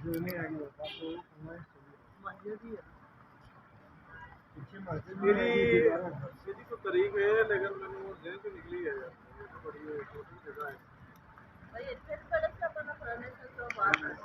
ਇਹਦੀ ਕੋਈ ਤਾਰੀਖ ਹੈ ਲੇਕਿन ਮੈਨੂੰ ਜੇਨ ਤੋਂ ਨਿਕਲੀ ਹੈ ਯਾਰ ਇਹ ਤਾਂ ਬੜੀ ਛੋਟੀ ਜਗ੍ਹਾ ਹੈ ਭਾਈ ਇੱਥੇ ਵੀ ਬੜਾ ਸਪਨਾ ਫਰਨੇਸ਼ਨ ਤੋਂ ਬਾਹਰ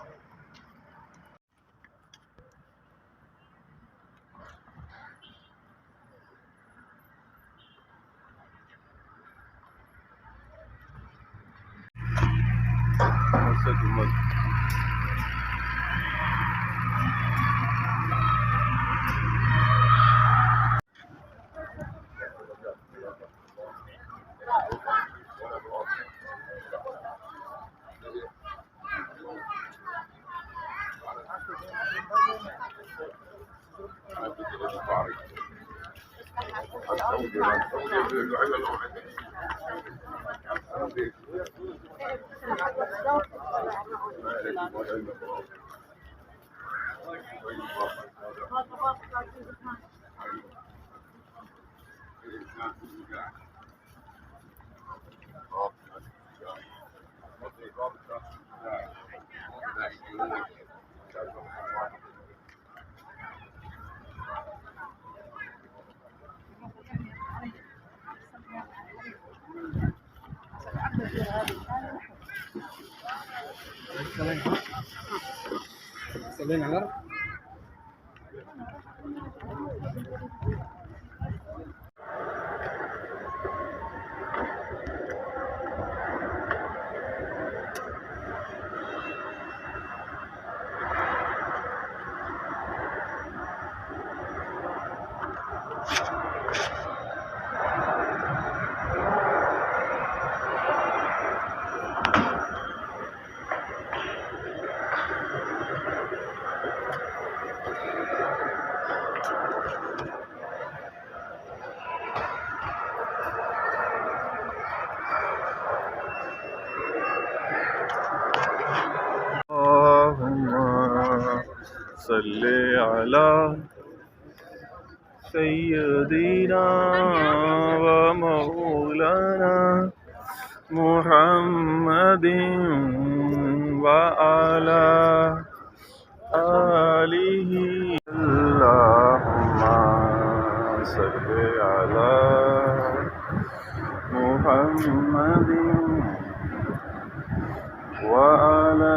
सल्ले अला सय्यदीना व मौलाना मुहम्मदिन व अला आलिहि अल्लाहुम्मा सल्ले अला मुहम्मदिन व अला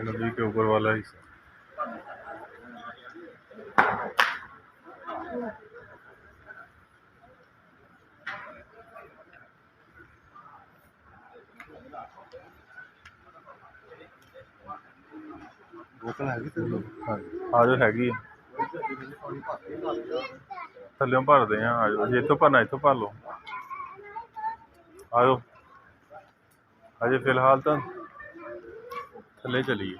नबी के ऊपर वाला हिस्सा बोतल हैगी आज हैगी थल्लों भरते हैं आज इतों भरना इतों भर लो आयो अजे फिलहाल तो थल्ले चलिए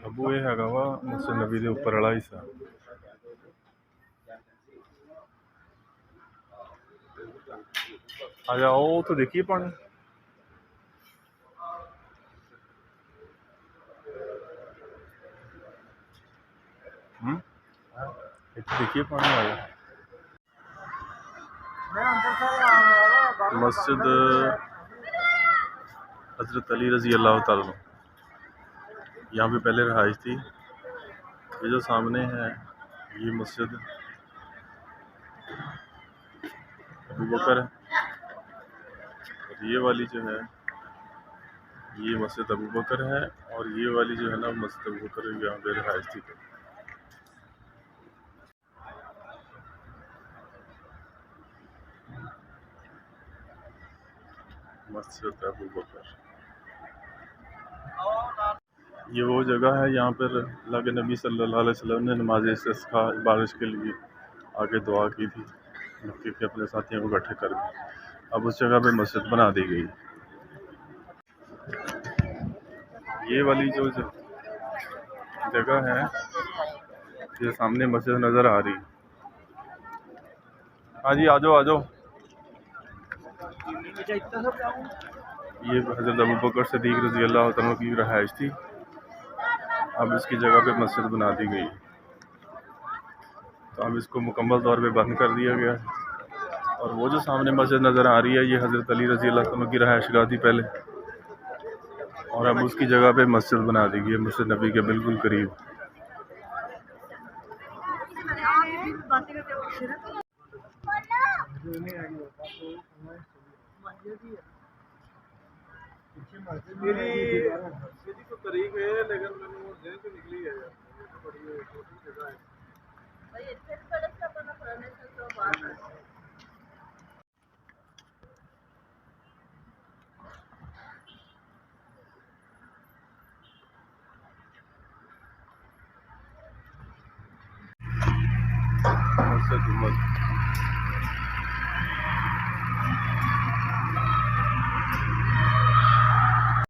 अबू ये हैगा वा मस्जिद नबी के उपर वाला हिस्सा आ जाओ तो देखिए पानी देखिए पानी आया। मैं अंदर से आया मस्जिद हज़रत अली रज़ी अल्लाह तआला यहाँ पे पहले रहाइश थी। ये जो सामने है ये मस्जिद अबू बकर है, और ये वाली जो है ये मस्जिद अबू बकर है, और ये वाली जो है ना मस्जिद अबू बकर यहाँ पे रहाइश थी। मस्जिद अबू बकर ये वो जगह है यहाँ पर अल्लाह के नबी सल्लल्लाहु अलैहि वसल्लम ने नमाज इस्तिस्का बारिश के लिए आके दुआ की थी, मक्के के अपने साथियों को इकट्ठे कर के। अब उस जगह पे मस्जिद बना दी गई। ये वाली जो जगह है ये सामने मस्जिद नज़र आ रही। हाँ जी आ जाओ आ जाओ। ये हज़रत अबू बकर सिद्दीक़ रज़ी अल्लाह तआला की रहाइश थी। अब इसकी जगह पे मस्जिद बना दी गई, तो अब इसको मुकम्मल तौर पे बंद कर दिया गया। और वो जो सामने मस्जिद नज़र आ रही है ये हज़रत अली रज़ी अल्लाह तआला की रहाइश गाह थी पहले, और अब उसकी जगह पे मस्जिद बना दी गई है, मस्जिद नबी के बिल्कुल करीब। मेरी सीधी तो तरीक है लेकिन मैंने वो जहन से निकली है यार, ये तो बड़ी छोटी जगह है भाई। इतने बड़े से अपना पुराने से तो बात है।